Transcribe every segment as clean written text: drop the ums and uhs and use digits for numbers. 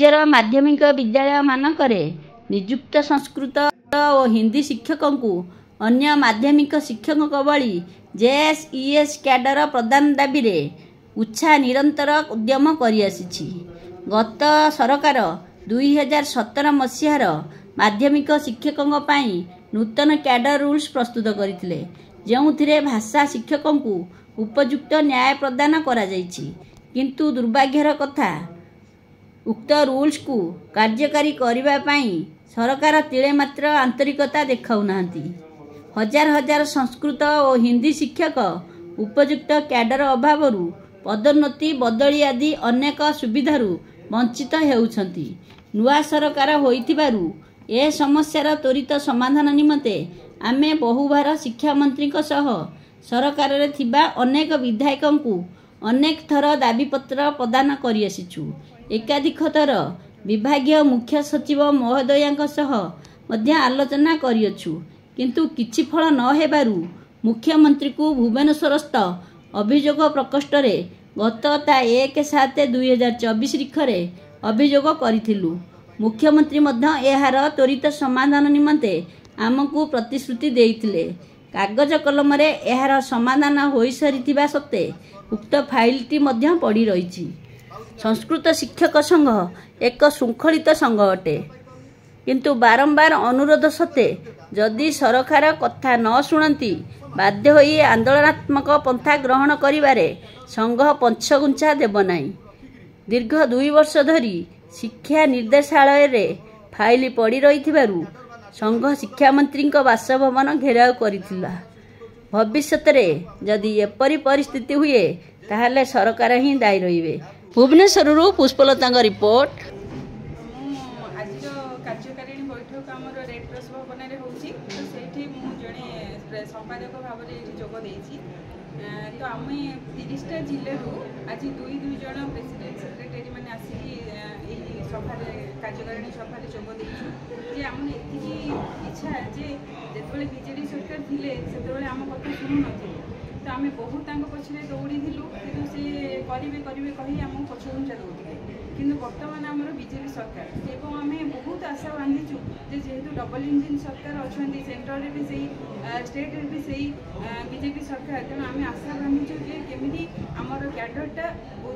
राज्यर माध्यमिक विद्यालय मानकरे नियुक्त संस्कृत और हिंदी शिक्षकों को अन्य माध्यमिक शिक्षकों भली जेएसईएस कैडर प्रदान दाबी रे उच्छा निरंतर उद्यम करिआसी। गत सरकार 2017 मसीहार माध्यमिक शिक्षकों पाई नूतन कैडर रूल्स प्रस्तुत करथिले, जेउथिरे भाषा शिक्षकों को उपयुक्त न्याय प्रदान करा जायछि। किंतु दुर्भाग्यर कथा, उक्त रूल्स को कार्यकारी करबा पाई सरकार तिले मात्र आंतरिकता देखाउनाहांती। हजार हजार संस्कृत और हिंदी शिक्षक उपयुक्त कैडर अभावरू पदोन्नति बदली आदि अनेक सुविधारू वंचित हेउछंती। नुआ सरकार होइतिबारू ए समस्यार त्वरित समाधान निमंते आमे बहुबार शिक्षा मंत्री सह सरकार रे थिबा अनेक विधायकों को अनेक थर दाबीपत्र प्रदान करिआसिछु। एकाधिक थर विभागीय मुख्य सचिव महोदया सह मध्य आलोचना करिअछु, किंतु किछि फल न हेबारू मुख्यमंत्री को भुवनेश्वरस्थ अभियोग प्रकोष्ठ रे गत 1/7/2024 लिखरे अभियोग करिथिलु। मुख्यमंत्री मध्य एहार त्वरित समाधान निमंते आमको प्रतिश्रुति देइथिले। कागज कलम रे एहार समाधान होई सरिथिबा सत्ते उक्त फाइलटी मध्य पड़ी रही। संस्कृत शिक्षक संघ एक शृंखलित संघ अटे, किंतु बारंबार अनुरोध सत्ते जदि सरकार कथा न शुणती बाध्य होई आंदोलनात्मक पंथा ग्रहण करिबारे संघ पंचगुंचा देव नाही। दीर्घ 2 वर्ष धरी शिक्षा निर्देशालय रे फाइल पड़ी रही संघ शिक्षा मंत्री बासभवन घेराव करिथिला। भविष्य में जदि एपरी परिस्थिति हुए ताहले सरकार ही दायी रहिबे। भुवनेश्वर पुष्पलता रिपोर्ट। आज कार्यकारिणी बैठक आमर रेड क्रॉस भवन में होची, तो सेठी मु जणे संपादक भाव में जोग देछि। तो आम 30टा जिल्लारू आज 2 जन प्रेसिडेंट सेक्रेटरी मैंने आसिक सभा कार्यकारिणी सभा जोग देछु जे आम एति इच्छा जे जेतबेले बीजेडी सरकार थिले सेतबेले आम कथा शुणु नथिले, तो आम बहुत पछरे दौड़ी थिलु, किंतु से करिवे करिवे कही आम पछघुंचा दौड़े। किंतु वर्तमान आमर बीजेपी सरकार एवं आम बहुत आशा बांधीचु जे जेहेतु डबल इंजिन सरकार अच्छा सेंट्रल भी सही स्टेट भी सही बीजेपी सरकार, तेणु आम आशा बांधीचु जे केमिति आमर कैडरटा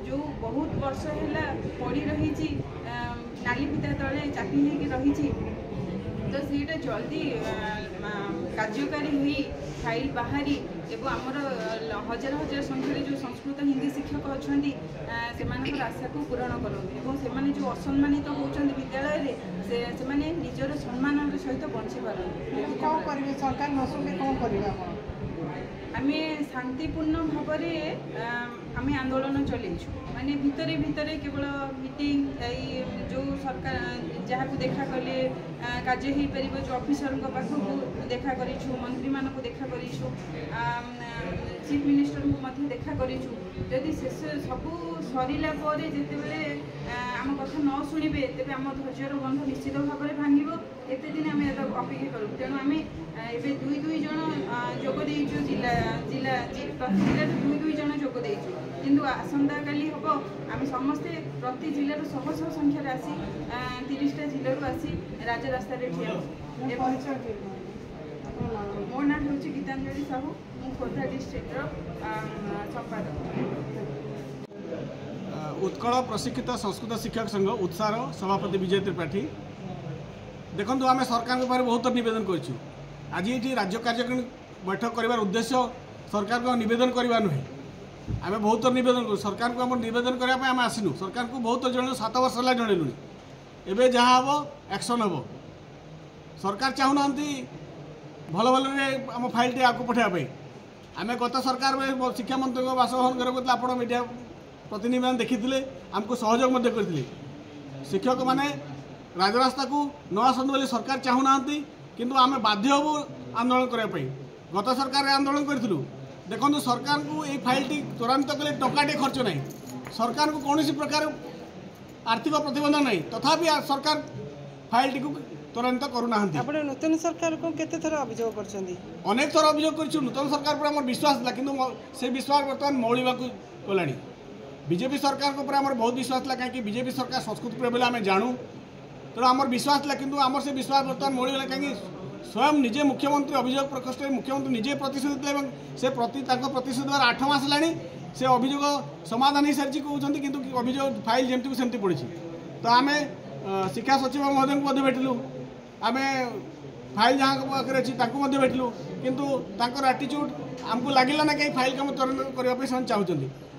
जो बहुत वर्ष है पड़ी रही नाली पिता तले चापी रही, तो सीटा जल्दी कार्यकारी हुई फाइल बाहरी एवं आमर हजार हजार संख्यार जो संस्कृत हिंदी शिक्षक अच्छा से आशा को पूरण करें जो असम्मानित होती विद्यालय से निजर सम्मान सहित बंची पार सरकार न शुणे कौन कर आम शांतिपूर्ण भाव आम आंदोलन चलैचु। माने भितरे भितरे केवल मीटिंग जो सरकार जहाँ को देखा कले कार्य हो पार जो ऑफिसर पाखक देखा करूँ, मंत्री मान को देखा करूँ, चीफ मिनिस्टर को देखा करूँ। जदि शेष सबू सरला जिते आम कथा न शुणे तेज आम धैर्यर बंध निश्चित भाव में भांग एत दिन आम अपेक्षा करूँ। तेणु आम ए 2 जन जोग देचु, जिला जिला प्रति जिले 2 जन जोग देचु, किंतु आसंता काली हम आम समस्ते प्रति जिलार शह शह संख्यार आसी 30टा जिलू आसी राजरास्ता ठिया। मो ना हूँ गीतांजलि साहू, मु खोर्धा डिस्ट्रिक्टर संपादक। उत्कल प्रशिक्षित संस्कृत शिक्षक संघ उत्साह सभापति विजय त्रिपाठी। देखो आम सरकार बहुत नवेदन करूँ। आज ये राज्य कार्यकारिणी बैठक कर उद्देश्य सरकार को नवेदन करवा नुहे, आम बहुत नवेदन कर सरकार को आम नवेदन करने आम आसनु। सरकार को बहुत जन 7 वर्ष है जनइलुनि, एवं जहाँ हम एक्शन हम। सरकार चाहूना भल भल आम फाइल टे आगे पठाइबा। आम गत सरकार में शिक्षा मंत्री बासभवन घर को आप मीडिया प्रतिनिधि मैंने देखी आमको सहयोग करते। शिक्षक मैंने राजरास्ता को न आसतु बोली सरकार चाहूना, किंतु आम बाध्य हबू आंदोलन करने। गत सरकार आंदोलन करूँ। देखो सरकार को ये फाइल टी त्वरान्वित कले टंकाटे खर्च ना, सरकार को कौन प्रकार आर्थिक प्रतिबंधक नहीं, तथापि सरकार फाइल टी को त्वरान्वित करूना। नूतन सरकार को केते थर अभियोग कर अनेक थर अभियोग कर नूतन सरकार पर आम विश्वास था, कि से विश्वास बर्तमान मौलिक गलानी। बीजेपी सरकार को आम बहुत विश्वास था कहीं बीजेपी सरकार संस्कृति प्रेम आम जानू तेणु आम विश्वास था कि आम से विश्वास बर्तमान मोड़गला कहीं स्वयं निजे मुख्यमंत्री अभियोग प्रकोष्ठ मुख्यमंत्री निजे प्रतिश्रुति थे से प्रतिश्रुति 8 मास है से अभियोग समाधान हो सारी कहते कि अभियोग फाइल जमती सेमती पड़ी तो आम शिक्षा सचिव महोदय को भेटलु आम फाइल जहाँ पाखे अच्छी भेटलु किंतु आटीट्यूड आमको लगे ना कहीं फाइल कम त्वरण करने चाहते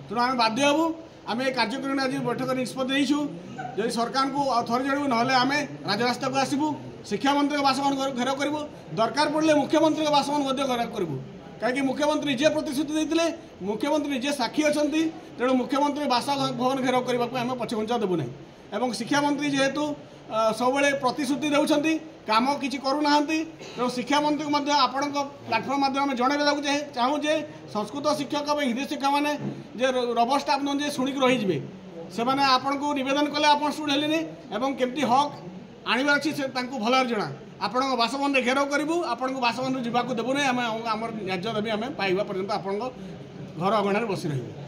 तेणु आम बाध्य हबू आम कार्यक्रम आज बैठक निष्पत्ति जब सरकार को थर जड़ू ना आम राजरास्ता को आसबू शिक्षा मंत्री बासभवन घेराव करूँ दरकार पड़े मुख्यमंत्री बासभवन घेराव करूँ कहीं मुख्यमंत्री निजे प्रतिश्रुति देते मुख्यमंत्री निजे साक्षी अच्छा तेणु मुख्यमंत्री बासभवन घेराव करने आम पछघुंचा देवु ना एवं शिक्षा मंत्री जेहेतु सब प्रतिश्रुति देउछंती काम किसी करूना तेणु शिक्षा मंत्री को आपण प्लाटफर्म माध्यम जनइवाक चाहूँ जे संस्कृत शिक्षक और हिंदी शिक्षक मैंने रबर स्टाफ जे शुणिक रहीजे से मैंने आपण को नवेदन कले आप शुण हेले केमती हक आनबार अच्छी भल जना आपण बासभवन घेराव करूँ आपण को बासभवन जावाक देवु ना आम न्याय दाबी आम पाइबा पर्यंत आपण घर अगणार बसी रही।